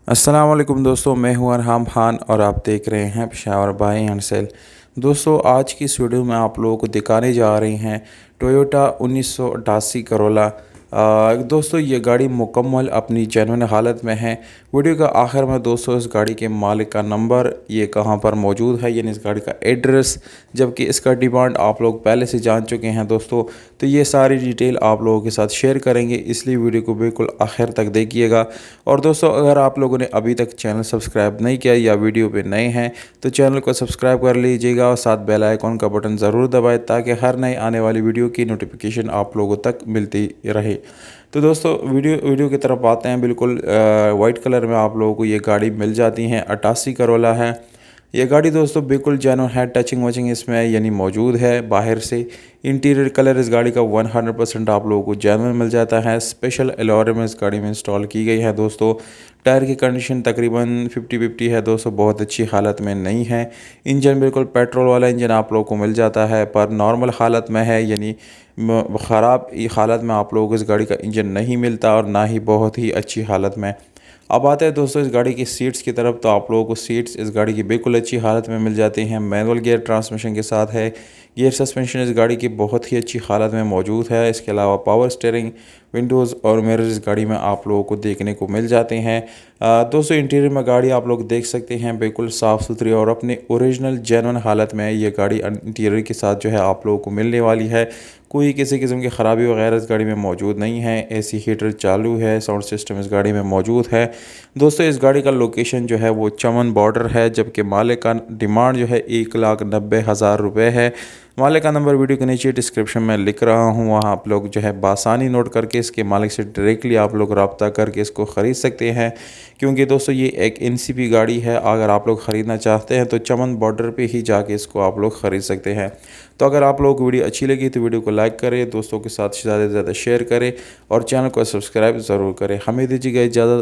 अस्सलाम वालेकुम दोस्तों, मैं हूं अरहम खान और आप देख रहे हैं पेशावर बाय एंड सेल। दोस्तों, आज की इस वीडियो में आप लोगों को दिखाने जा रहे हैं टोयोटा 1988 करोला। दोस्तों, ये गाड़ी मुकम्मल अपनी जेन्युइन हालत में है। वीडियो का आखिर में दोस्तों इस गाड़ी के मालिक का नंबर, ये कहाँ पर मौजूद है, यानी इस गाड़ी का एड्रेस, जबकि इसका डिमांड आप लोग पहले से जान चुके हैं दोस्तों। तो ये सारी डिटेल आप लोगों के साथ शेयर करेंगे, इसलिए वीडियो को बिल्कुल आखिर तक देखिएगा। और दोस्तों, अगर आप लोगों ने अभी तक चैनल सब्सक्राइब नहीं किया या वीडियो पे नए हैं तो चैनल को सब्सक्राइब कर लीजिएगा और साथ बेल आइकॉन का बटन ज़रूर दबाएं ताकि हर नई आने वाली वीडियो की नोटिफिकेशन आप लोगों तक मिलती रहे। तो दोस्तों, वीडियो की तरफ आते हैं। बिल्कुल वाइट कलर में आप लोगों को ये गाड़ी मिल जाती है। 88 करोला है ये गाड़ी दोस्तों, बिल्कुल जेन्युइन है। टचिंग वचिंग इसमें यानी मौजूद है। बाहर से इंटीरियर कलर इस गाड़ी का 100% आप लोगों को जेन्युइन मिल जाता है। स्पेशल एलॉयमें इस गाड़ी में इंस्टॉल की गई है दोस्तों। टायर की कंडीशन तकरीबन 50-50 है दोस्तों, बहुत अच्छी हालत में नहीं है। इंजन बिल्कुल पेट्रोल वाला इंजन आप लोगों को मिल जाता है, पर नॉर्मल हालत में है, यानी ख़राब हालत में आप लोगों को इस गाड़ी का इंजन नहीं मिलता और ना ही बहुत ही अच्छी हालत में। अब आते हैं दोस्तों इस गाड़ी की सीट्स की तरफ। तो आप लोगों को सीट्स इस गाड़ी की बिल्कुल अच्छी हालत में मिल जाती हैं। मैनुअल गियर ट्रांसमिशन के साथ है। गियर सस्पेंशन इस गाड़ी की बहुत ही अच्छी हालत में मौजूद है। इसके अलावा पावर स्टीयरिंग, विंडोज़ और मिरर इस गाड़ी में आप लोगों को देखने को मिल जाते हैं। दोस्तों, इंटीरियर में गाड़ी आप लोग देख सकते हैं, बिल्कुल साफ़ सुथरी और अपने ओरिजिनल जेन्युइन हालत में ये गाड़ी इंटीरियर के साथ जो है आप लोगों को मिलने वाली है। कोई किसी किस्म की ख़राबी वगैरह इस गाड़ी में मौजूद नहीं है। एसी हीटर चालू है। साउंड सिस्टम इस गाड़ी में मौजूद है। दोस्तों, इस गाड़ी का लोकेशन जो है वो चमन बॉर्डर है, जबकि मालिक का डिमांड जो है 1,90,000 रुपये है। मालिक का नंबर वीडियो के नीचे डिस्क्रिप्शन में लिख रहा हूँ, वहाँ आप लोग जो है बासानी नोट करके इसके मालिक से डायरेक्टली आप लोग रब्ता करके इसको ख़रीद सकते हैं। क्योंकि दोस्तों ये एक NCP गाड़ी है। अगर आप लोग ख़रीदना चाहते हैं तो चमन बॉर्डर पे ही जाके इसको आप लोग ख़रीद सकते हैं। तो अगर आप लोगों को वीडियो अच्छी लगी तो वीडियो को लाइक करें, दोस्तों के साथ ज़्यादा से ज़्यादा शेयर करें और चैनल को सब्सक्राइब ज़रूर करें। हमें दीजिएगा इजाज़त।